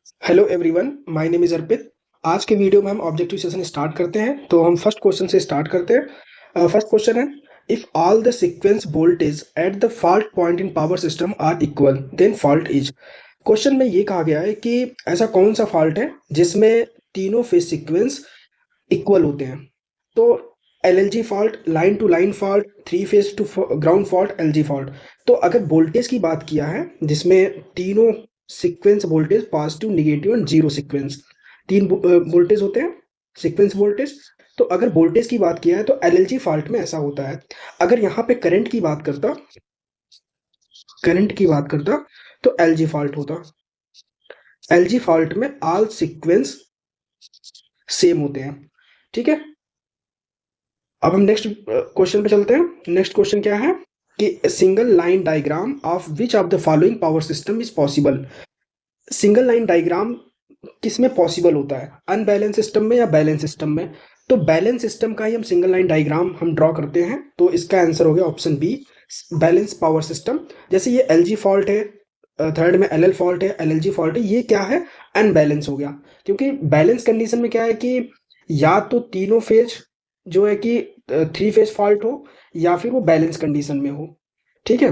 Hello everyone, my name is Arpit. आज के video में हम ऑब्जेक्टिव सेशन स्टार्ट करते हैं। तो हम फर्स्ट क्वेश्चन से स्टार्ट करते हैं। फर्स्ट क्वेश्चन है, if all the sequence voltage at the fault point in power system are equal then fault is. Question में ये कहा गया है कि ऐसा कौन सा फॉल्ट है जिसमें तीनों फेज सीक्वेंस इक्वल होते हैं। तो LLG fault, line to line fault, three phase to ground fault, LG fault. तो अगर वोल्टेज की बात किया है जिसमें तीनों sequence voltage positive, negative and zero sequence, तीन वोल्टेज होते हैं सीक्वेंस वोल्टेज। तो अगर वोल्टेज की बात किया है तो एलएलजी फॉल्ट में ऐसा होता है। अगर यहाँ पे करंट की बात करता तो एलजी फॉल्ट होता। एलजी फॉल्ट में ऑल सीक्वेंस सेम होते हैं। ठीक है, अब हम नेक्स्ट क्वेश्चन पे चलते हैं। नेक्स्ट क्वेश्चन क्या है कि single line diagram of which of the following power system is possible. Single line diagram किसमें पॉसिबल होता है, अनबैलेंस सिस्टम में या बैलेंस सिस्टम में। तो बैलेंस सिस्टम का ही हम सिंगल लाइन डायग्राम हम ड्रॉ करते हैं। तो इसका आंसर हो गया option B, balance power system. जैसे ये एलजी फॉल्ट है, थर्ड में एलएल फॉल्ट है, एलएलजी फॉल्ट है, ये क्या है, अनबैलेंस हो गया। क्योंकि बैलेंस कंडीशन में क्या है कि या तो तीनों फेज जो है कि थ्री फेज फॉल्ट हो या फिर वो बैलेंस कंडीशन में हो। ठीक है,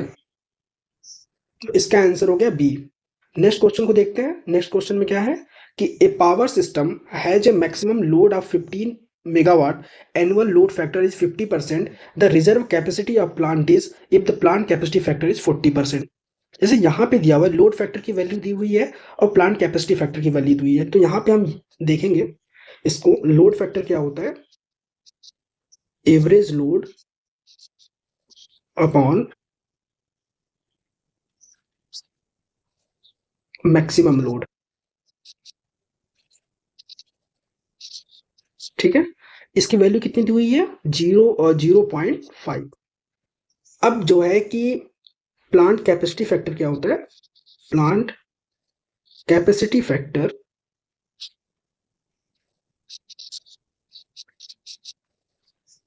तो इसका आंसर हो गया बी। नेक्स्ट क्वेश्चन को देखते हैं। नेक्स्ट क्वेश्चन में क्या है कि a power system has a maximum load of 15 megawatt, annual load factor is 50%, the reserve capacity of plant is if the plant capacity factor is 40%। जैसे यहाँ पे दिया हुआ है लोड फैक्टर की वैल्यू दी हुई है और प्लांट कैपेसिटी फैक्टर की वैल्यू दी हुई है। तो यहाँ पे हम देखेंगे इसको, लोड फैक्टर क्या होता है, average load upon maximum load. ठीक है, इसकी वैल्यू कितनी दी हुई है, 0.5। अब जो है कि प्लांट कैपेसिटी फैक्टर क्या होता है, plant capacity factor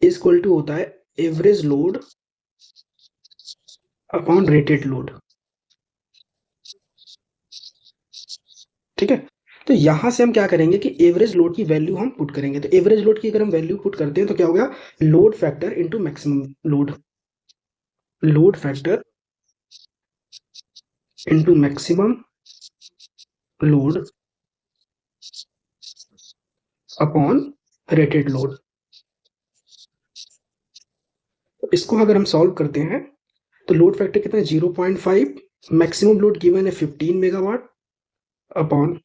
is equal to होता है average load upon rated load. ठीक है, तो यहां से हम क्या करेंगे कि एवरेज लोड की वैल्यू हम पुट करेंगे। तो एवरेज लोड की अगर हम वैल्यू पुट करते हैं तो क्या हो गया, load factor into maximum load, load factor into maximum load upon rated load. तो इसको अगर हम सॉल्व करते हैं तो लोड फैक्टर कितना है, 0.5, मैक्सिमम लोड गिवन है 15 मेगावाट अपॉन,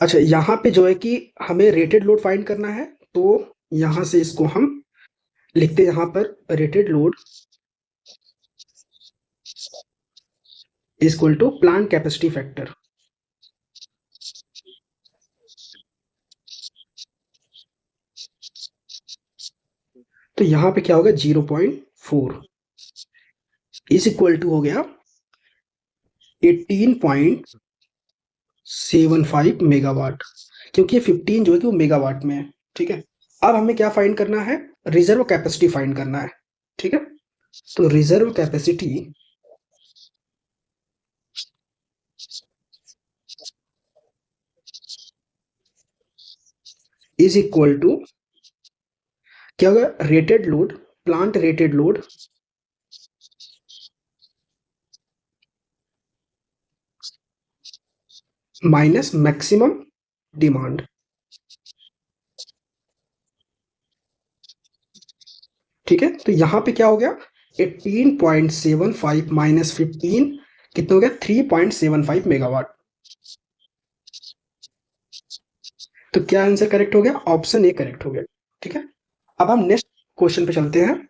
अच्छा यहाँ पे जो है कि हमें रेटेड लोड फाइंड करना है। तो यहां से इसको हम लिखते हैं, यहाँ पर rated load is equal to plant capacity factor. तो यहाँ पे क्या होगा, 0.4 इज इक्वल टू हो गया 18.75 मेगावाट, क्योंकि ये 15 जो है कि वो मेगावाट में है। ठीक है, अब हमें क्या फाइंड करना है, रिजर्व कैपेसिटी फाइंड करना है। ठीक है, तो reserve capacity is equal to क्या होगा, rated load, plant rated load minus maximum demand. ठीक है, तो यहां पे क्या हो गया, 18.75 माइनस 15 कितना हो गया, 3.75 मेगावाट। तो क्या आंसर करेक्ट हो गया, ऑप्शन ए करेक्ट हो गया। ठीक है, अब हम नेक्स्ट क्वेश्चन पे चलते हैं।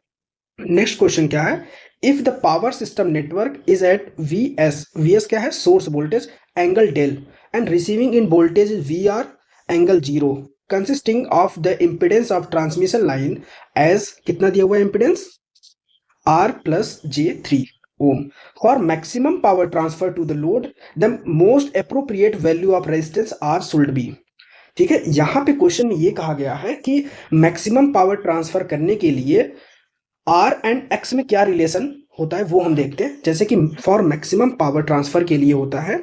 नेक्स्ट क्वेश्चन क्या है, if the power system network is at V S क्या है, source voltage angle del, and receiving in voltage is V R angle zero, consisting of the impedance of transmission line as कितना दिया हुआ है impedance, R plus J3 ohm. For maximum power transfer to the load, the most appropriate value of resistance R should be. ठीक है, यहां पे question में ये कहा गया है कि मैक्सिमम पावर ट्रांसफर करने के लिए आर एंड एक्स में क्या रिलेशन होता है वो हम देखते हैं। जैसे कि फॉर मैक्सिमम पावर ट्रांसफर के लिए होता है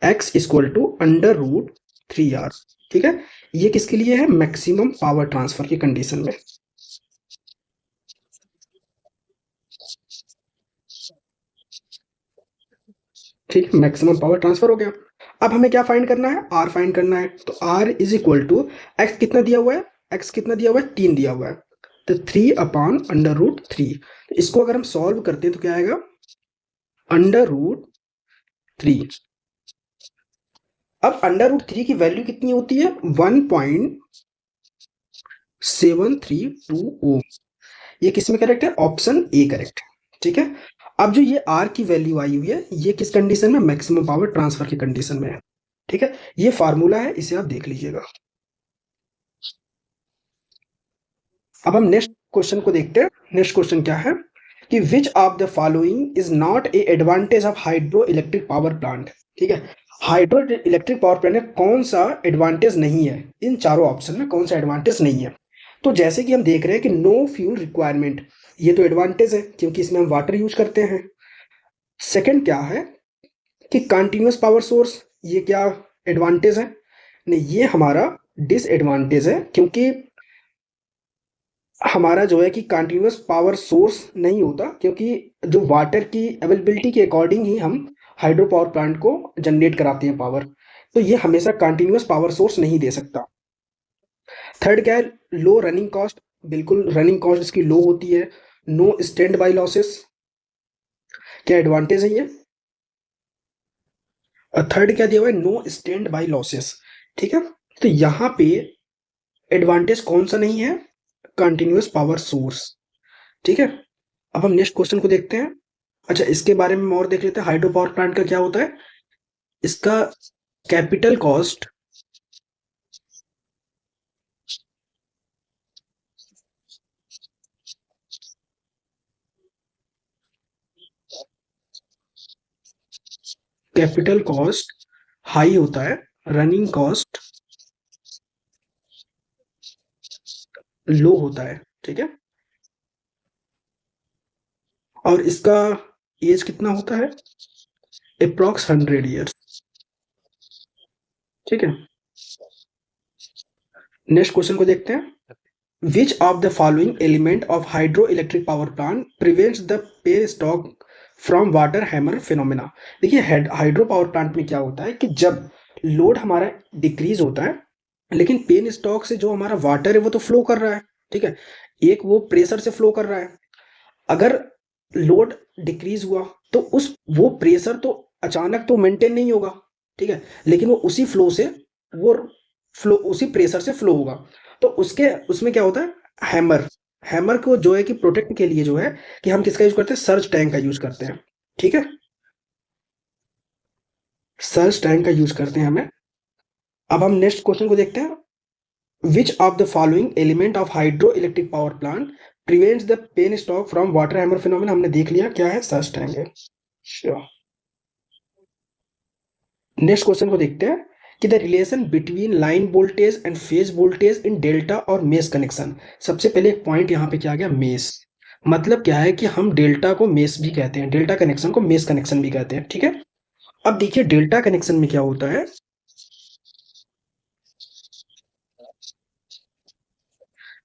x equal to under root 3r। ठीक है, ये किसके लिए है? मैक्सिमम पावर ट्रांसफर की कंडीशन में। ठीक, मैक्सिमम पावर ट्रांसफर हो गया। अब हमें क्या फाइंड करना है? आर फाइंड करना है। तो R is equal to X कितना दिया हुआ है? एक्स कितना दिया हुआ है? 3 दिया हुआ है। तो 3/√3। तो इसको अगर हम सॉल्व करते हैं तो क्या आएगा? Under root 3। अब अंडर रूट 3 की वैल्यू कितनी होती है? 1.7320। ये किस में करेक्ट है? ऑप्शन ए करेक्ट है। ठीक है, अब जो ये आर की वैल्यू आई हुई है, ये किस कंडीशन में? मैक्सिमम पावर ट्रांसफर की कंडीशन में है। ठीक है, ये फार्मूला है, इसे आप देख लीजिएगा। अब हम नेक्स्ट क्वेश्चन को देखते हैं। नेक्स्ट क्वेश्चन क्या है कि which of the following is not a advantage of hydro electric power plant. ठीक है, हाइड्रो इलेक्ट्रिक पावर प्लांट में कौन सा एडवांटेज नहीं है? इन चारों ऑप्शन में कौन सा एडवांटेज नहीं है? तो जैसे कि हम देख रहे हैं कि नो फ्यूल रिक्वायरमेंट, ये तो एडवांटेज है क्योंकि इसमें हम वाटर यूज करते हैं। सेकंड क्या है कि कंटिन्यूअस पावर सोर्स, ये क्या एडवांटेज है? नहीं, ये हमारा डिसएडवांटेज है क्योंकि हमारा जो है कि कंटिन्यूअस पावर सोर्स नहीं होता, क्योंकि जो वाटर की अवेलेबिलिटी के अकॉर्डिंग ही हम हाइड्रो पावर प्लांट को जनरेट कराते हैं पावर। तो ये हमेशा कंटिन्यूअस पावर सोर्स नहीं दे सकता। थर्ड क्या है? लो रनिंग कॉस्ट, बिल्कुल रनिंग कॉस्ट इसकी लो होती है। नो स्टैंड बाई लॉसेस, क्या एडवांटेज है ये? और थर्ड क्या दिया हुआ है? Know stand by losses. ठीक है, तो यहाँ पे एडवांटेज कौन सा नहीं है? Continuous power source. ठीक है, अब हम नेक्स्ट क्वेश्चन को देखते हैं। अच्छा, इसके बारे में और देख लेते हैं। हाइड्रो पावर प्लांट का क्या होता है? इसका capital cost, capital cost high होता है, रनिंग कॉस्ट लो होता है। ठीक है, और इसका एज कितना होता है? Approx 100 years. ठीक है, नेक्स्ट क्वेश्चन को देखते हैं। Which of the following element of hydroelectric power plant prevents the penstock from water hammer phenomena? देखिए, हाइड्रो पावर प्लांट में क्या होता है कि जब लोड हमारा डिक्रीज होता है, लेकिन पेन स्टॉक से जो हमारा वाटर है वो तो फ्लो कर रहा है। ठीक है, एक वो प्रेशर से फ्लो कर रहा है। अगर लोड डिक्रीज हुआ तो उस वो प्रेशर तो अचानक तो मेंटेन नहीं होगा। ठीक है, लेकिन वो उसी फ्लो से, वो फ्लो उसी प्रेशर से फ्लो होगा। तो उसके उसमें क्या होता है? हैमर, हैमर को जो है कि प्रोटेक्ट के लिए जो है कि हम किसका यूज करते हैं? सर्ज टैंक का यूज करते हैं। ठीक है, सर्ज टैंक का यूज करते हैं हमें। अब हम नेक्स्ट क्वेश्चन को देखते हैं। Which of the following element of hydroelectric power plant prevents the penstock from water hammer phenomena? हमने देख लिया क्या है, सर्ज टैंक है। Sure. नेक्स्ट क्वेश्चन को देखते हैं कि the relation between line voltage and phase voltage in delta और मेस कनेक्शन। सबसे पहले एक पॉइंट यहाँ पे क्या आ गया? मेस। मतलब क्या है कि हम डेल्टा को मेस भी कहते हैं, डेल्टा कनेक्शन को मेस कनेक्शन भी कहते हैं। ठीक है, अब देखिए डेल्टा कनेक्शन में क्या होता है।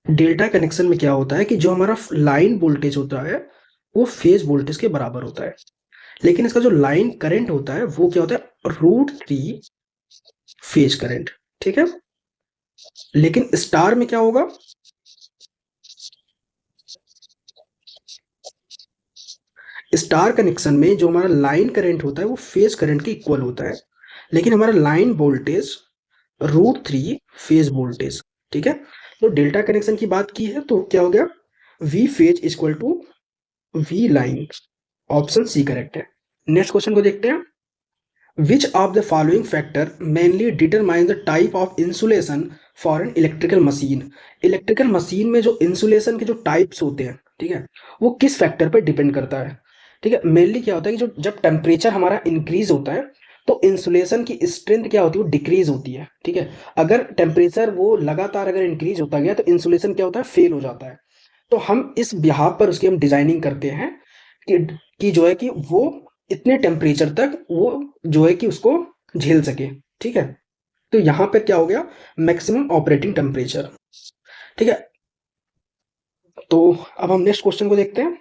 डेल्टा कनेक्शन में क्या होता है कि जो हमारा लाइन वोल्टेज होता है वो फेज वोल्टेज के बराबर होता है, लेकिन इसका जो लाइन करंट होता है वो क्या होता है? √3 फेज करंट। ठीक है, लेकिन स्टार में क्या होगा? स्टार कनेक्शन में जो हमारा लाइन करंट होता है वो फेज करंट के इक्वल होता है, लेकिन हमारा लाइन वोल्टेज √3 फेज वोल्टेज। ठीक है, तो डेल्टा कनेक्शन की बात की है तो क्या हो गया? V phase equal to V line. Option C correct है। नेक्स्ट क्वेश्चन को देखते हैं। Which of the following factor mainly determine the type of insulation for an electrical machine? Electrical machine में जो इंसुलेशन के जो टाइप्स होते हैं, ठीक है, वो किस फैक्टर पर डिपेंड करता है? ठीक है, मेनली क्या होता है कि जो जब टेम्परेचर हमारा इंक्रीज होता है तो इंसुलेशन की स्ट्रेंथ क्या होती है? वो डिक्रीज होती है। ठीक है, अगर टेम्परेचर वो लगातार अगर इंक्रीज होता गया तो इंसुलेशन क्या होता है? फेल हो जाता है। तो हम इस बिहाफ पर उसकी हम डिजाइनिंग करते हैं कि जो है कि वो इतने टेम्परेचर तक वो जो है कि उसको झेल सके। ठीक है, तो यहाँ पे क्या हो गया, मैक्सिमम ऑपरेटिंग टेम्परेचर। ठीक है, तो अब हम नेक्स्ट क्वेश्चन को देखते हैं।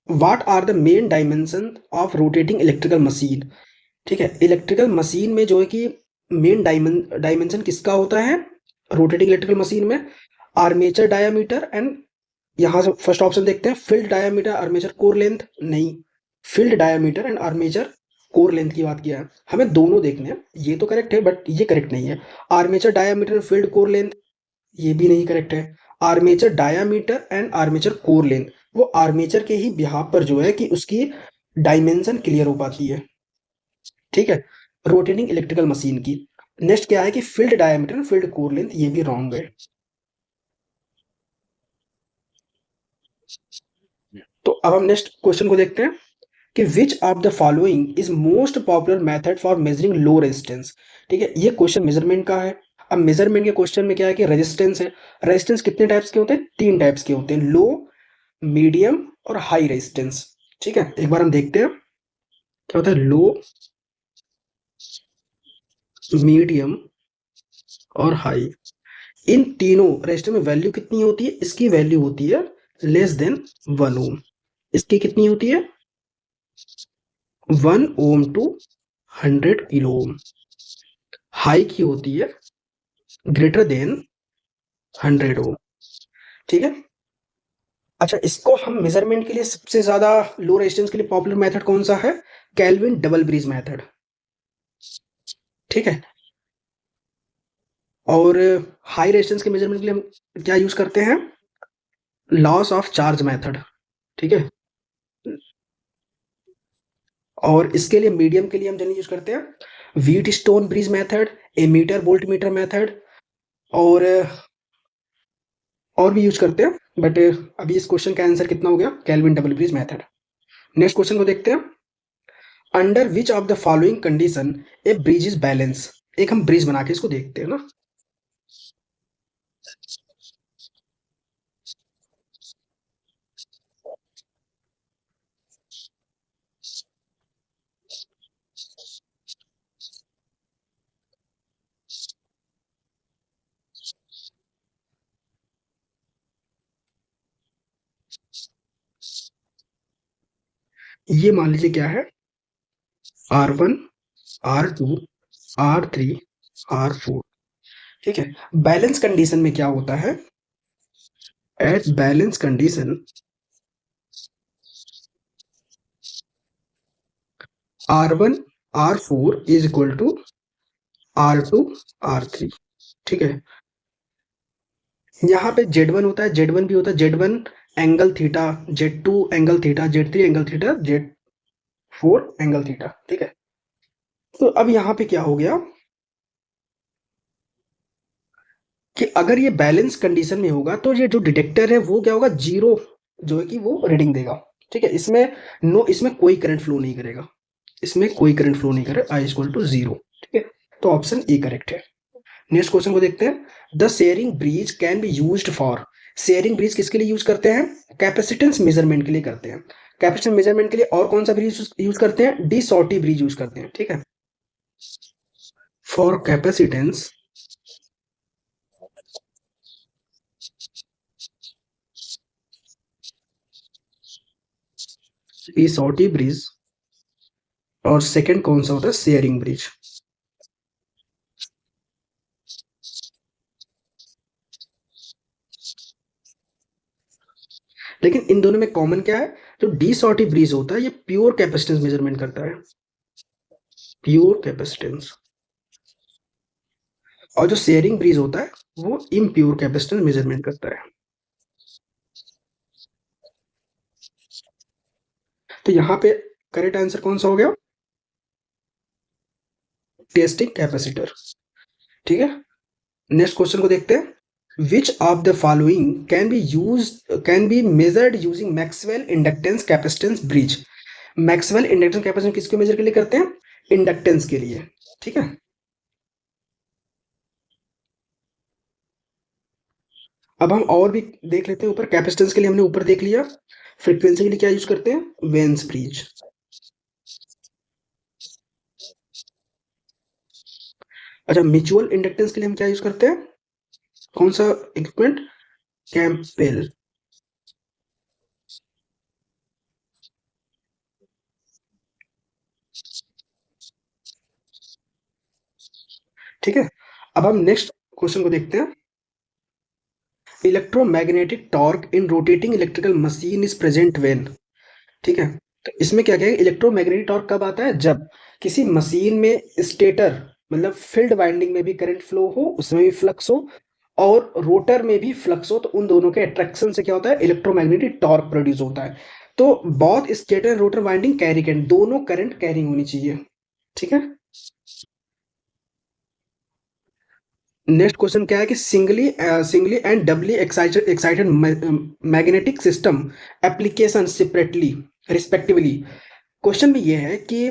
What are the main dimension of rotating electrical machine. ठीक है, इलेक्ट्रिकल मशीन में जो है कि मेन डायमेंशन किसका होता है रोटेटिंग इलेक्ट्रिकल मशीन में, आर्मेचर डायामीटर एंड, यहाँ से फर्स्ट ऑप्शन देखते हैं, field diameter armature core length. नहीं, field diameter and armature core length की बात किया है, हमें दोनों देखने हैं। ये तो करेक्ट है बट ये करेक्ट नहीं है। Armature diameter field core length, ये भी नहीं करेक्ट है। Armature diameter and armature core length, वो आर्मेचर के ही बिहाफ पर जो है कि उसकी डायमेंशन क्लियर हो पाती है। ठीक है, रोटेटिंग इलेक्ट्रिकल मशीन की। नेक्स्ट क्या है कि field diameter field core length, ये भी रॉन्ग है। तो अब हम नेक्स्ट क्वेश्चन को देखते हैं कि which of the following is most popular method for measuring low resistance. ठीक है, ये क्वेश्चन मेजरमेंट का है। अब मेजरमेंट के क्वेश्चन में क्या है कि रेजिस्टेंस है। रेजिस्टेंस कितने टाइप्स के होते हैं, 3 टाइप्स के होते हैं, लो, मीडियम और हाई रेजिस्टेंस। ठीक है, एक बार हम देखते हैं क्या होता है, लो, मीडियम और हाई। इन तीनों रेजिस्टर में वैल्यू कितनी होती है, इसकी वैल्यू होती है लेस देन 1 ओम। इसकी कितनी होती है, 1 ओम टू 100 किलो ओम। हाई की होती है ग्रेटर देन 100 ओम। ठीक है, अच्छा, इसको हम मेजरमेंट के लिए सबसे ज्यादा लो रेजिस्टेंस के लिए पॉपुलर मेथड कौन सा है, केल्विन डबल ब्रिज मेथड। ठीक है, और हाई रेजिस्टेंस के मेजरमेंट के लिए हम क्या यूज करते हैं, लॉस ऑफ चार्ज मेथड। ठीक है, और इसके लिए मीडियम के लिए हम जनरली यूज करते हैं Wheatstone bridge method, ammeter voltmeter method, और और भी यूज करते हैं। बट अभी इस क्वेश्चन का आंसर कितना हो गया, kelvin double bridge method. Next question को देखते हैं। Under which of the following condition A bridge is balance. एक हम ब्रिज बना के इसको देखते हैं ना। ये मान लीजिए क्या है, R1, R2, R3, R4। ठीक है, बैलेंस कंडीशन में क्या होता है, at balance condition R1 R4 is equal to R2 R3। ठीक है, यहाँ पे Z1 होता है, Z1 भी होता है, Z1 angle theta, Z2 angle theta, Z3 angle theta, Z4 angle theta. ठीक है, तो अब यहाँ पे क्या हो गया कि अगर ये बैलेंस कंडीशन में होगा तो ये जो डिटेक्टर है वो क्या होगा, जीरो जो है कि वो रीडिंग देगा। ठीक है, इसमें इसमें कोई करंट फ्लो नहीं करेगा, इसमें कोई करंट फ्लो नहीं करेगा, आई इक्वल टू 0। ठीक है, तो ऑप्शन ए करेक्ट है। नेक्स्ट क्वेश्चन को देखते हैं। The Schering bridge can be used for. Schering bridge किसके लिए यूज करते हैं, कैपेसिटेंस मेजरमेंट के लिए करते हैं। कैपेसिटेंस मेजरमेंट के लिए और कौन सा ब्रिज यूज करते हैं, डी शॉर्टी ब्रिज यूज करते हैं। ठीक है, for capacitance De Sauty bridge, और सेकंड कौन सा होता है, शेयरिंग ब्रिज। लेकिन इन दोनों में कॉमन क्या है, जो डी शॉर्टी ब्रिज होता है ये प्योर कैपेसिटेंस मेजरमेंट करता है, प्योर कैपेसिटेंस। और जो शेयरिंग ब्रिज होता है वो इम्प्योर कैपेसिटेंस मेजरमेंट करता है। तो यहाँ पे करेक्ट आंसर कौन सा हो गया, टेस्टिंग कैपेसिटर। ठीक है, नेक्स्ट क्वेश्चन को देखते हैं। Which of the following can be measured using Maxwell inductance capacitance bridge. Maxwell inductance capacitance किसको मेजर के लिए करते हैं, इंडक्टेंस के लिए। ठीक है, अब हम और भी देख लेते हैं ऊपर। कैपेसिटेंस के लिए हमने ऊपर देख लिया, फ्रीक्वेंसी के लिए क्या यूज करते हैं? Veins bridge. अच्छा, म्यूचुअल इंडक्टेंस के लिए हम क्या यूज करते हैं? कौन सा इक्विपमेंट? कैंपेल। ठीक है, अब हम नेक्स्ट क्वेश्चन को देखते हैं। Electromagnetic torque in rotating electrical machine is present when. ठीक है, तो इसमें क्या क्या है? इलेक्ट्रोमैग्नेटिक टॉर्क कब आता है? जब किसी मशीन में स्टेटर मतलब फील्ड वाइंडिंग में भी करंट फ्लो हो, उसमें भी फ्लक्स हो, और रोटर में भी फ्लक्स हो, तो उन दोनों के अट्रैक्शन से क्या होता है? इलेक्ट्रोमैग्नेटिक टॉर्क प्रोड्यूस होता है। तो बहुत stator rotor winding carry current, दोनों करंट कैरिंग होनी चाहिए। ठीक है, नेक्स्ट क्वेश्चन क्या है कि singly and doubly excited magnetic system application separately respectively. Question में ये है कि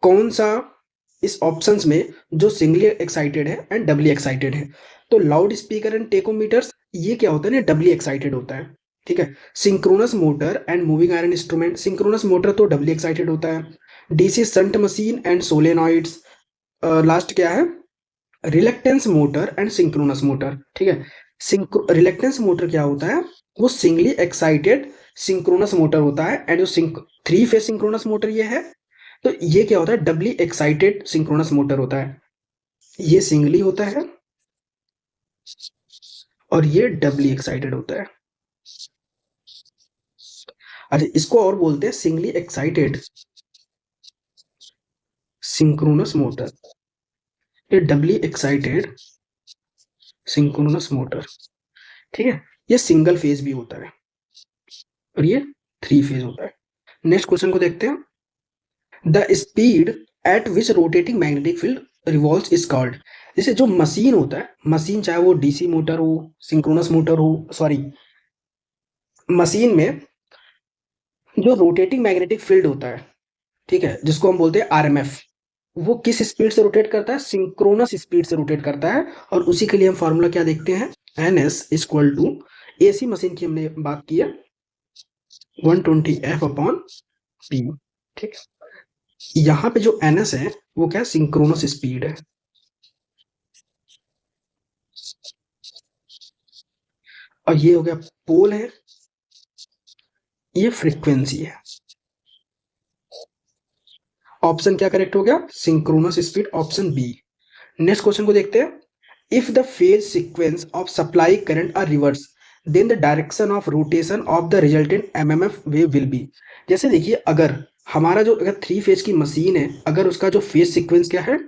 कौन सा इस ऑप्शंस में जो सिंगली एक्साइटेड है एंड डबली एक्साइटेड है। तो लाउड स्पीकर एंड टेकोमीटर्स, ये क्या होता है ना? डबली एक्साइटेड होता है। ठीक है, synchronous motor and moving iron instrument, synchronous motor तो डबली एक्साइटेड होता है। DC shunt machine and solenoids. Last क्या है? Reluctance motor and synchronous motor. ठीक है, रिलेक्टेंस मोटर क्या होता है? वो सिंगली एक्साइटेड सिंक्रोनस मोटर होता है, एंड जो थ्री फेज सिंक्रोनस मोटर ये है, तो ये क्या होता है? डबली एक्साइटेड सिंक्रोनस मोटर होता है। ये सिंगली होता है और ये डबली एक्साइटेड होता है। अच्छा, इसको और बोलते हैं सिंगली एक्साइटेड सिंक्रोनस मोटर, ये डबली एक्साइटेड सिंक्रोनस मोटर। ठीक है, ये सिंगल फेज भी होता है और ये थ्री फेज होता है। नेक्स्ट क्वेश्चन को देखते हैं। The speed at which rotating magnetic field revolves is called. जैसे जो मशीन होता है, मशीन चाहे वो डीसी मोटर हो, सिंक्रोनस मोटर हो, सॉरी, मशीन में जो रोटेटिंग मैग्नेटिक फील्ड होता है, ठीक है, जिसको हम बोलते हैं आरएमएफ, वो किस स्पीड से रोटेट करता है? सिंक्रोनस स्पीड से रोटेट करता है। और उसी के लिए हम फॉर्मूला क्या देखते हैं? N S equal to, AC machine की हमने बात की है, 120F/P। ठीक है, यहाँ पे जो एन एस है वो क्या है? सिंक्रोनस स्पीड है। और ये हो गया पोल है, ये फ्रीक्वेंसी है। ऑप्शन क्या करेक्ट हो गया? Synchronous speed, option B. Next question को देखते हैं। If the phase sequence of supply current are reverse, then the direction of rotation of the resultant MMF wave will be. जैसे देखिए, अगर हमारा जो अगर थ्री फेज की मशीन है, अगर उसका जो फेज सीक्वेंस क्या है?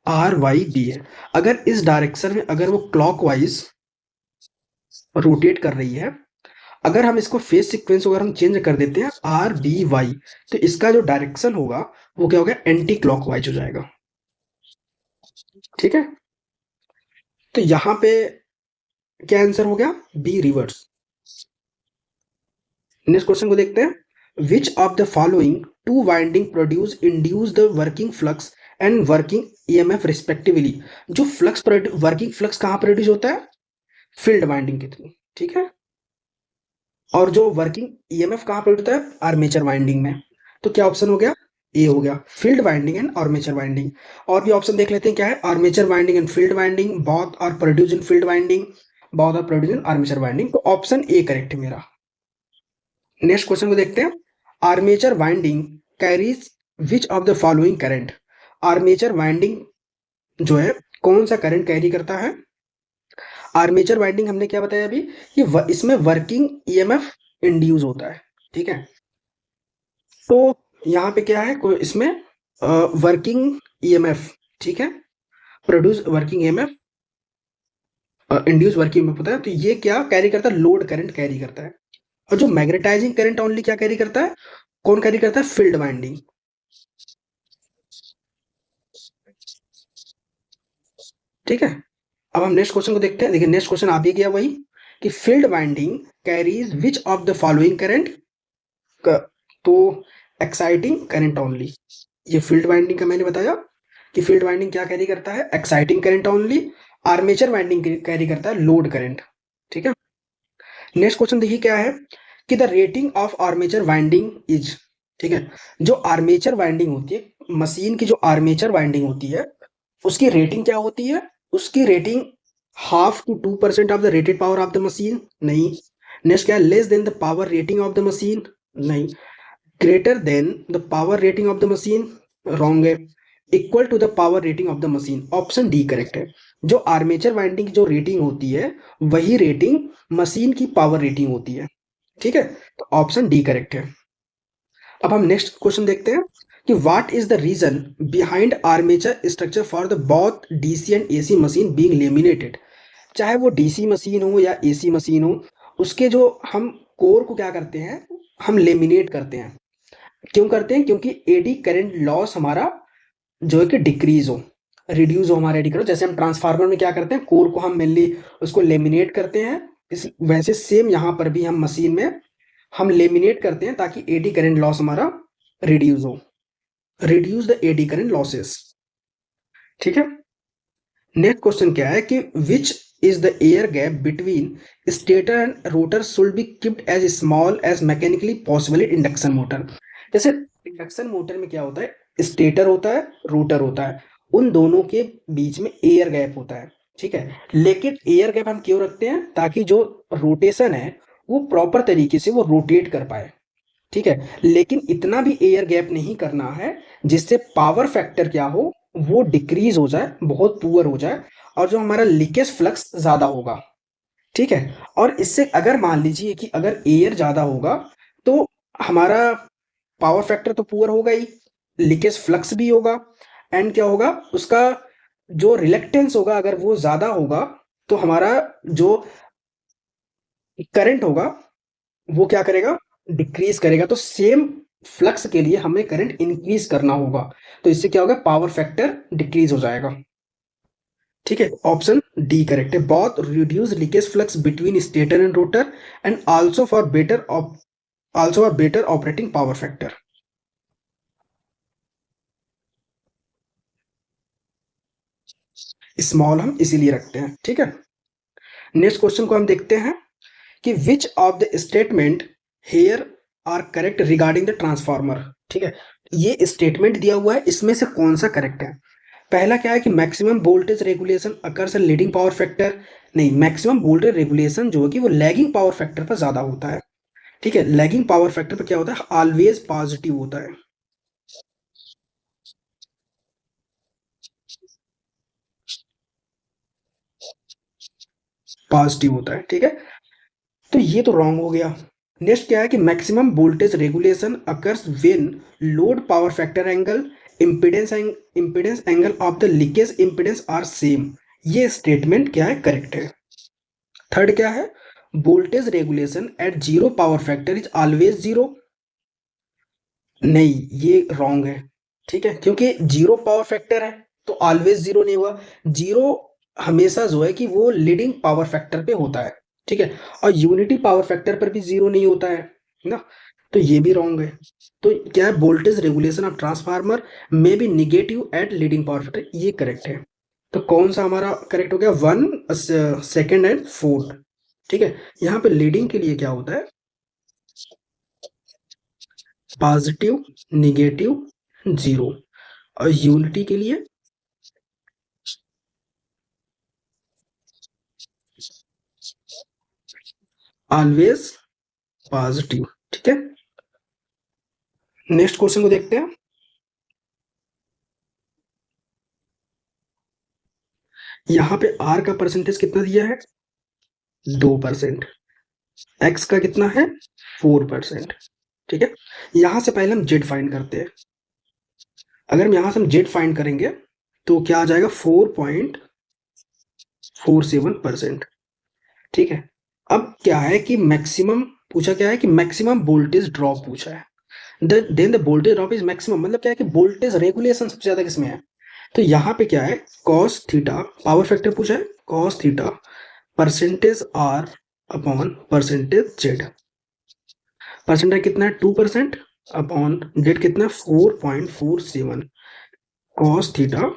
आर वाई बी है। अगर इस डायरेक्शन में अगर वो क्लॉकवाइज रोटेट कर रही है, अगर हम इसको फेज सीक्वेंस अगर हम चेंज कर देते हैं आर बी वाई, तो इसका जो डायरेक्शन होगा वो क्या होगा? एंटी क्लॉकवाइज हो जाएगा। ठीक है, तो यहां पे क्या आंसर हो गया? B, reverse. नेक्स्ट क्वेश्चन को देखते हैं। Which of the following two winding produce induce the working flux and working EMF respectively. जो फ्लक्स वर्किंग फ्लक्स कहां प्रोड्यूस होता है? फील्ड वाइंडिंग के थ्रू। ठीक है, और जो वर्किंग ईएमएफ कहां प्रोड्यूस होता है? आर्मेचर वाइंडिंग में। तो क्या ऑप्शन हो गया? ए हो गया, field winding and armature winding. और भी ऑप्शन देख लेते हैं क्या है? Armature winding and field winding, both are produce in field winding, both are produce in armature winding. तो ऑप्शन ए करेक्ट है मेरा। नेक्स्ट क्वेश्चन को देखते हैं। Armature winding carries which of the following current. Armature winding जो है कौन सा करंट कैरी करता है? आर्मेचर वाइंडिंग हमने क्या बताया अभी? कि इसमें वर्किंग ईएमएफ इंड्यूस होता है। ठीक है, तो यहाँ पे क्या है? इसमें वर्किंग ईएमएफ, ठीक है, produce working EMF, induce working EMF होता है। तो ये क्या कैरी करता है? लोड करंट कैरी करता है। और जो मैग्नेटाइजिंग करंट ओनली क्या कैरी करता है? कौन कैरी करता है? Field winding. ठीक है, अब हम नेक्स्ट क्वेश्चन को देखते हैं। देखिए, नेक्स्ट क्वेश्चन आ भी गया वही, कि field winding carries which of the following current. तो एक्साइटिंग करंट ओनली, ये फील्ड वाइंडिंग का मैंने बताया कि फील्ड वाइंडिंग क्या कैरी करता है? Exciting current only. Armature winding carry करता है लोड करंट। ठीक है, नेक्स्ट क्वेश्चन देखिए क्या है, कि the rating of armature winding is, ठीक है, जो आर्मेचर वाइंडिंग होती है, मशीन की जो आर्मेचर वाइंडिंग होती है, उसकी रेटिंग क्या होती है? उसकी rating 0.5 to 2% of the rated power of the machine, नहीं। नेक्स्ट क्या है? Less than the power rating of the machine, नहीं। Greater than the power rating of the machine, wrong है। Equal to the power rating of the machine, option D correct है। जो armature winding की जो rating होती है, वही rating machine की पावर रेटिंग होती है, ठीक है। तो ऑप्शन डी करेक्ट है। अब हम नेक्स्ट क्वेश्चन देखते हैं कि what is the reason behind armature structure for the both DC and AC machine being laminated. चाहे वो डीसी मशीन हो या एसी मशीन हो, उसके जो हम कोर को क्या करते हैं, हम लेमिनेट करते हैं। क्यों करते हैं? क्योंकि एडी करंट लॉस हमारा जो है कि डिक्रीज हो, रिड्यूस हो हमारा एडी करंट। जैसे हम ट्रांसफार्मर में क्या करते हैं, कोर को हम मेनली उसको लेमिनेट करते हैं, इस वैसे सेम यहाँ पर भी हम मशीन में हम लेमिनेट करते हैं ताकि एडी करंट लॉस हमारा रिड्यूस हो, reduce the eddy current losses, ठीक है। नेक्स्ट क्वेश्चन क्या है कि which is the air gap between stator and rotor should be keeped as small as mechanically possible in induction motor. जैसे induction motor में क्या होता है, स्टेटर होता है, रोटर होता है, उन दोनों के बीच में एयर गैप होता है, ठीक है। लेकिन एयर गैप हम क्यों रखते हैं? ताकि जो रोटेशन है वो प्रॉपर तरीके से वो रोटेट कर पाए, ठीक है। लेकिन इतना भी एयर गैप नहीं करना है जिससे पावर फैक्टर क्या हो, वो डिक्रीज हो जाए, बहुत पुअर हो जाए, और जो हमारा लीकेज फ्लक्स ज्यादा होगा, ठीक है। और इससे अगर मान लीजिए कि अगर एयर ज्यादा होगा तो हमारा पावर फैक्टर तो पुअर होगा ही, लीकेज फ्लक्स भी होगा, एंड क्या होगा, उसका जो रिलेक्टेंस होगा अगर वो ज्यादा होगा तो हमारा जो करंट होगा वो क्या करेगा, डिक्रीज करेगा। तो सेम फ्लक्स के लिए हमें करंट इंक्रीज करना होगा, तो इससे क्या होगा, पावर फैक्टर डिक्रीज हो जाएगा, ठीक है। ऑप्शन डी करेक्ट है। बहुत reduce leakage flux between stator and rotor and also for better operating power factor. Small हम इसीलिए रखते हैं, ठीक है। नेक्स्ट क्वेश्चन को हम देखते हैं कि which of the statement here are correct regarding the transformer, ठीक है। ये स्टेटमेंट दिया हुआ है, इसमें से कौन सा करेक्ट है? पहला क्या है कि maximum voltage regulation occurs at leading power factor, नहीं, मैक्सिमम वोल्टेज रेगुलेशन जो है कि वो लैगिंग पावर फैक्टर पर ज्यादा होता है, ठीक है। लैगिंग पावर फैक्टर पर क्या होता है, ऑलवेज पॉजिटिव होता है। पॉजिटिव होता है, ठीक है। तो ये तो रॉन्ग हो गया। नेक्स्ट क्या है कि maximum voltage regulation occurs when load power factor angle impedance angle of the leakage impedance are same. ये स्टेटमेंट क्या है, करेक्ट है। थर्ड क्या है, voltage regulation at zero power factor is always zero, नहीं, ये रॉन्ग है, ठीक है। क्योंकि जीरो पावर फैक्टर है तो ऑलवेज जीरो नहीं हुआ, जीरो हमेशा जो है कि वो लीडिंग पावर फैक्टर पे होता है, ठीक है। और यूनिटी पावर फैक्टर पर भी जीरो नहीं होता है ना, तो ये भी रॉन्ग है। तो क्या है, वोल्टेज रेगुलेशन ऑफ ट्रांसफार्मर में भी negative at leading power factor, ये करेक्ट है। तो कौन सा हमारा करेक्ट हो गया, 1, 2 एंड 4, ठीक है। यहाँ पे लीडिंग के लिए क्या होता है, पॉजिटिव, निगेटिव, जीरो, और यूनिटी के लिए ऑलवेज पॉजिटिव, ठीक है। नेक्स्ट क्वेश्चन को देखते हैं। यहाँ पे आर का परसेंटेज कितना दिया है, 2%। एक्स का कितना है, 4%, ठीक है। यहां से पहले हम जेड फाइंड करते हैं। अगर हम यहां से हम जेड फाइंड करेंगे तो क्या आ जाएगा, 4.47%, ठीक है। अब क्या है कि मैक्सिमम पूछा, क्या है कि मैक्सिमम वोल्टेज ड्रॉप पूछा है। Then the voltage drop is maximum, मतलब क्या है कि वोल्टेज रेगुलेशन सबसे ज्यादा किसमें है। तो यहाँ पे क्या है, कॉस थीटा, पावर फैक्टर पूछा है, cos theta percentage R upon percentage Z. Percentage कितना है, 2%, अपॉन जेड कितना है, 4.47, कॉस थीटा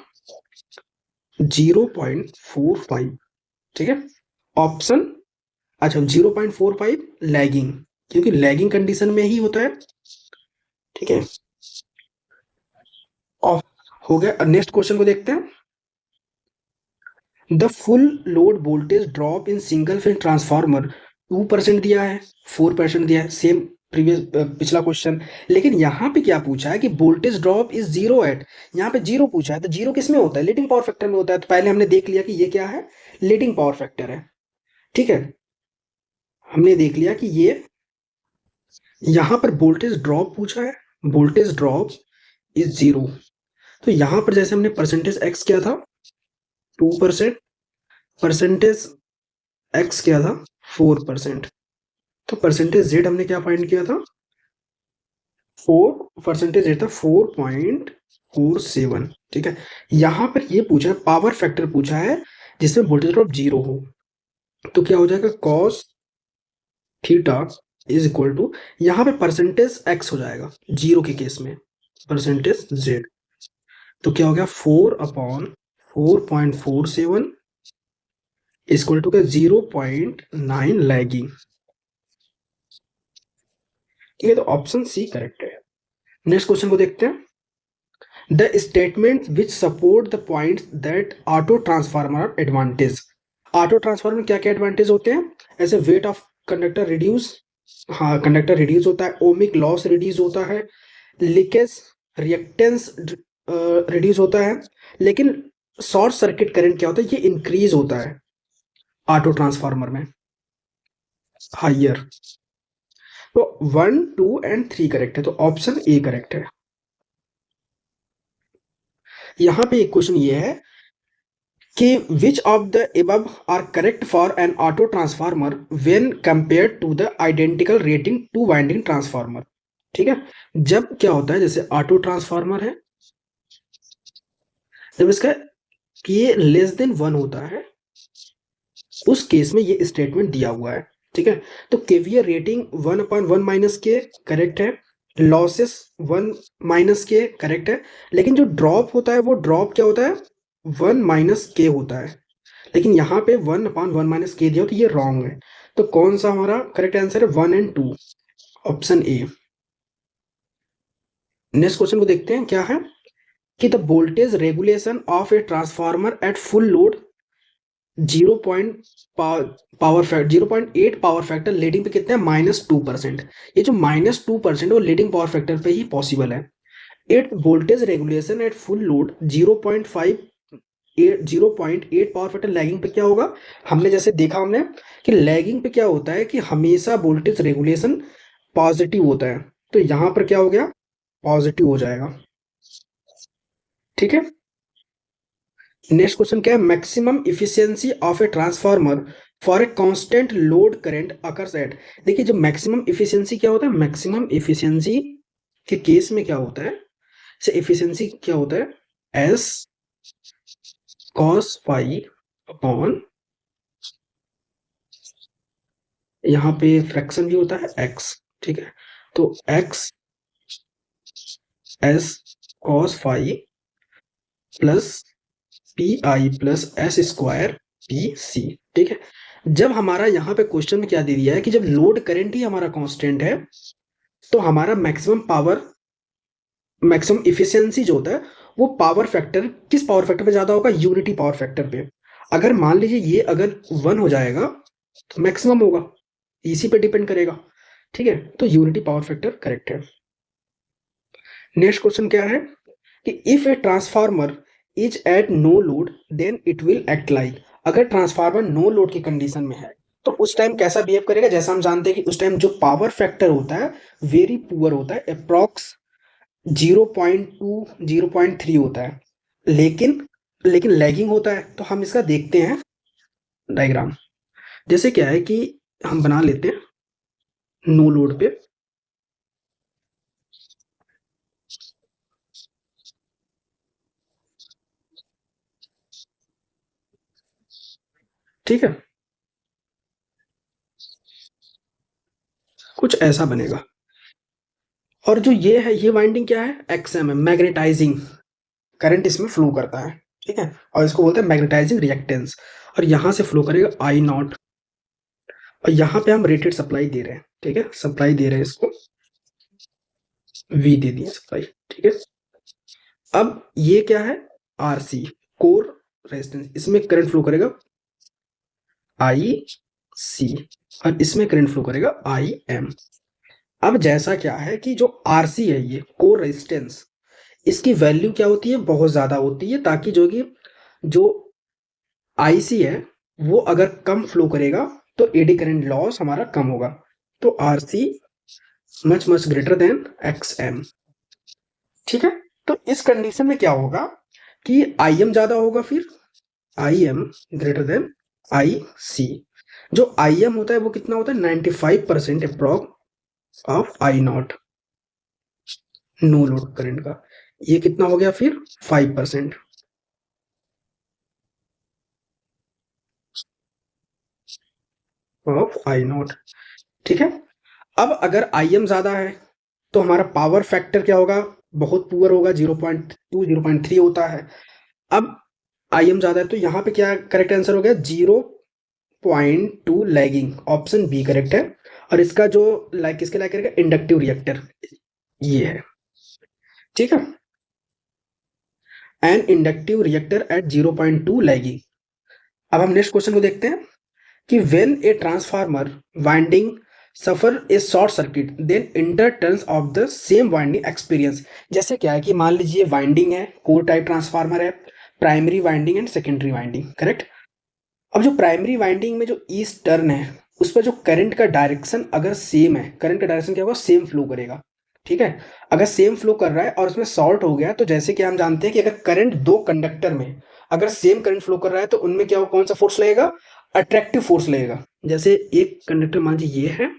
0.45, ठीक है। ऑप्शन, अच्छा, 0.45 लैगिंग, क्योंकि लैगिंग कंडीशन में ही होता है। ठीक है, ऑफ हो गया। नेक्स्ट क्वेश्चन को देखते हैं। The full load voltage drop in single phase transformer 2% दिया है, 4% दिया है, सेम प्रीवियस पिछला क्वेश्चन। लेकिन यहाँ पे क्या पूछा है कि voltage drop is zero at, यहाँ पे जीरो पूछा है। तो जीरो किस में होता है? लीडिंग पावर फैक्टर में होता है। तो पहले हमने देख लिया कि ये क्या है, लीडिंग पावर फैक्टर है। ठीक है, हमने देख लिया कि ये यहाँ पर वोल्टेज ड्रॉप पूछा है, वोल्टेज ड्रॉप इज जीरो। तो यहाँ पर जैसे हमने परसेंटेज एक्स किया था 2%, परसेंटेज एक्स क्या था 4%, तो परसेंटेज जेड हमने क्या फाइंड किया था 4, परसेंटेज जेड था 4.47। ठीक है, यहाँ पर ये पूछा है पावर फैक्टर पूछा है जिसमें वोल्टेज ड्रॉप जीरो हो। तो क्या हो जाएगा cos theta is equal to, यहाँ पे परसेंटेज एक्स हो जाएगा जीरो के केस में, परसेंटेज जेड। तो क्या हो गया 4/4.47 इक्वल टू क्या 0.9 लैगिंग। ठीक है, तो ऑप्शन सी करेक्ट है। नेक्स्ट क्वेश्चन को देखते हैं। The statement which support the point that auto transformer advantage. Auto transformer में क्या क्या एडवांटेज होते हैं? ऐसे वेट ऑफ कंडक्टर रिड्यूस, हाँ कंडक्टर रिड्यूस होता है, ओमिक लॉस रिड्यूस होता है, लीकेज रिएक्टेंस रिड्यूस होता है। लेकिन शॉर्ट सर्किट करंट क्या होता है, ये इंक्रीज होता है ऑटो ट्रांसफार्मर में, हाइयर। तो 1, 2 एंड 3 करेक्ट है, तो ऑप्शन ए करेक्ट है। यहाँ पे एक क्वेश्चन ये है कि which of the above are correct for an auto transformer when compared to the identical rating two winding transformer. ठीक है, जब क्या होता है जैसे ऑटो ट्रांसफार्मर है, जब इसका के लेस देन 1 होता है उस केस में ये स्टेटमेंट दिया हुआ है। ठीक है, तो केवीए रेटिंग 1/1 माइनस के करेक्ट है, लॉसेस 1 माइनस के करेक्ट है। लेकिन जो ड्रॉप होता है वो ड्रॉप क्या होता है 1 माइनस के होता है। लेकिन यहाँ पे 1/1 माइनस के दिया तो ये रॉन्ग है। तो कौन सा हमारा करेक्ट आंसर है 1 and 2, option A. Next question को देखते हैं क्या है कि the voltage regulation of a transformer eight full load 0.8 power factor leading पे कितने हैं -2%। ये जो -2% वो लीडिंग पावर फैक्टर पे ही पॉसिबल है। At voltage regulation at full load 0.8 power factor lagging पे क्या होगा? हमने जैसे देखा हमने कि लैगिंग पे क्या होता है कि हमेशा वोल्टेज रेगुलेशन पॉजिटिव होता है। तो यहाँ पर क्या हो गया पॉजिटिव हो जाएगा। ठीक है, नेक्स्ट क्वेश्चन क्या है? Maximum efficiency of a transformer for a constant load current occurs at. देखिए जो मैक्सिमम इफिशियंसी क्या होता है, मैक्सिमम इफिशियंसी के केस में क्या होता है, से इफिशियंसी क्या होता है एस कॉस फाई अपॉन, यहाँ पे फ्रैक्शन भी होता है एक्स। ठीक है, तो X S cos phi plus P I plus S square P C. ठीक है, जब हमारा यहाँ पे क्वेश्चन में क्या दे दिया है कि जब लोड करंट ही हमारा कांस्टेंट है तो हमारा मैक्सिमम पावर, मैक्सिमम इफिशियंसी जो होता है वो पावर फैक्टर किस पावर फैक्टर पे ज्यादा होगा? यूनिटी पावर फैक्टर पे। अगर मान लीजिए ये अगर 1 हो जाएगा तो मैक्सिमम होगा, इसी पे डिपेंड करेगा। ठीक है, तो यूनिटी पावर फैक्टर करेक्ट है। नेक्स्ट क्वेश्चन क्या है कि if a transformer is at no load then it will act like. अगर ट्रांसफार्मर नो लोड की कंडीशन में है तो उस टाइम कैसा बिहेव करेगा? जैसा हम जानते हैं कि उस टाइम जो पावर फैक्टर होता है वेरी पुअर होता है, अप्रॉक्स 0.2 0.3 होता है। लेकिन लेकिन लैगिंग होता है। तो हम इसका देखते हैं डायग्राम। जैसे क्या है कि हम बना लेते हैं नो लोड पे, ठीक है, कुछ ऐसा बनेगा। और जो ये है ये वाइंडिंग क्या है एक्सएम है, मैग्नेटाइजिंग करंट इसमें फ्लो करता है। ठीक है, और इसको बोलते हैं मैग्नेटाइजिंग रिएक्टेंस। और यहां से फ्लो करेगा आई नॉट, और यहाँ पे हम रेटेड सप्लाई दे रहे हैं, ठीक है, सप्लाई दे रहे हैं, इसको वी दे दिए सप्लाई, ठीक है। अब ये क्या है, आरसी कोर रेजिस्टेंस, इसमें करंट फ्लो करेगा आई सी और इसमें करंट फ्लो करेगा आई एम। अब जैसा क्या है कि जो आरसी है, ये कोर रेजिस्टेंस, इसकी वैल्यू क्या होती है, बहुत ज्यादा होती है, ताकि जो कि जो आईसी है वो अगर कम फ्लो करेगा तो एडी करंट लॉस हमारा कम होगा। तो RC much much greater than X M, ठीक है। तो इस कंडीशन में क्या होगा कि आई एम ज्यादा होगा, फिर I M greater than I C. जो आई एम होता है वो कितना होता है, 95% approx of I naught, no load current का। ये कितना हो गया फिर 5% ऑफ आई नॉट, ठीक है। अब अगर आई एम ज्यादा है तो हमारा पावर फैक्टर क्या होगा, बहुत पुअर होगा, 0.2 0.3 होता है। अब आई एम ज्यादा है तो यहाँ पे क्या करेक्ट आंसर हो गया, 0.2 लैगिंग, ऑप्शन बी करेक्ट है। और इसका जो लाइक किसके लाइक करेगा, इंडक्टिव रिएक्टर ये है, ठीक है। An inductive reactor at 0.2 lagging. अब हम नेक्स्ट क्वेश्चन को देखते हैं कि when a transformer winding suffer a short circuit then inter turns of the same winding experience. जैसे क्या है कि मान लीजिए वाइंडिंग है, कोर टाइप ट्रांसफार्मर है, primary winding and secondary winding, correct. अब जो प्राइमरी वाइंडिंग में जो ईस्ट टर्न है उस पर जो करंट का डायरेक्शन अगर सेम है, करंट का डायरेक्शन क्या होगा, सेम फ्लो करेगा, ठीक है। अगर सेम फ्लो कर रहा है और उसमें शॉर्ट हो गया तो जैसे कि हम जानते हैं कि अगर करंट दो कंडक्टर में अगर सेम करंट फ्लो कर रहा है तो उनमें क्या कौन सा फोर्स लगेगा, अट्रैक्टिव फोर्स लगेगा। जैसे एक कंडक्टर मान लीजिए ये है,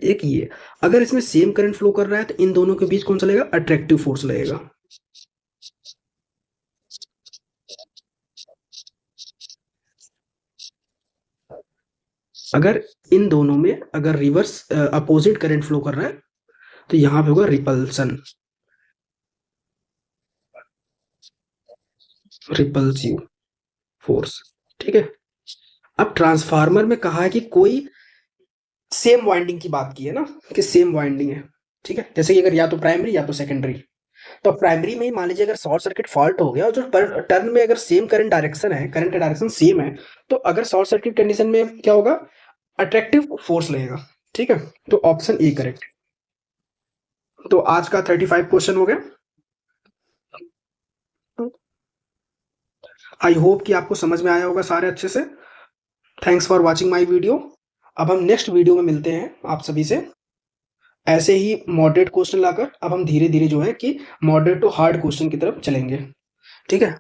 एक ये, अगर इसमें सेम करंट फ्लो कर रहा है तो इन दोनों के बीच कौन सा लगेगा, अट्रैक्टिव फोर्स लगेगा। अगर इन दोनों में अगर रिवर्स अपोजिट करंट फ्लो कर रहा है तो यहाँ पे होगा रिपल्सन, रिपल्सिव फोर्स, ठीक है। अब ट्रांसफार्मर में कहा है कि कोई सेम वाइंडिंग की बात की है ना, कि सेम वाइंडिंग है, ठीक है। जैसे कि अगर या तो प्राइमरी या तो सेकेंडरी, तो प्राइमरी में ही मान लीजिए अगर शॉर्ट सर्किट फॉल्ट हो गया और जो टर्न में अगर सेम करंट डायरेक्शन है, करंट का डायरेक्शन सेम है, तो अगर शॉर्ट सर्किट कंडीशन में क्या होगा, अट्रैक्टिव फोर्स लगेगा, ठीक है। तो ऑप्शन ए करेक्ट। तो आज का 35 क्वेश्चन हो गया। आई होप कि आपको समझ में आया होगा सारे अच्छे से। Thanks for watching my video. अब हम नेक्स्ट वीडियो में मिलते हैं आप सभी से, ऐसे ही मॉडरेट क्वेश्चन लाकर। अब हम धीरे धीरे जो है कि मॉडरेट टू हार्ड क्वेश्चन की तरफ चलेंगे, ठीक है।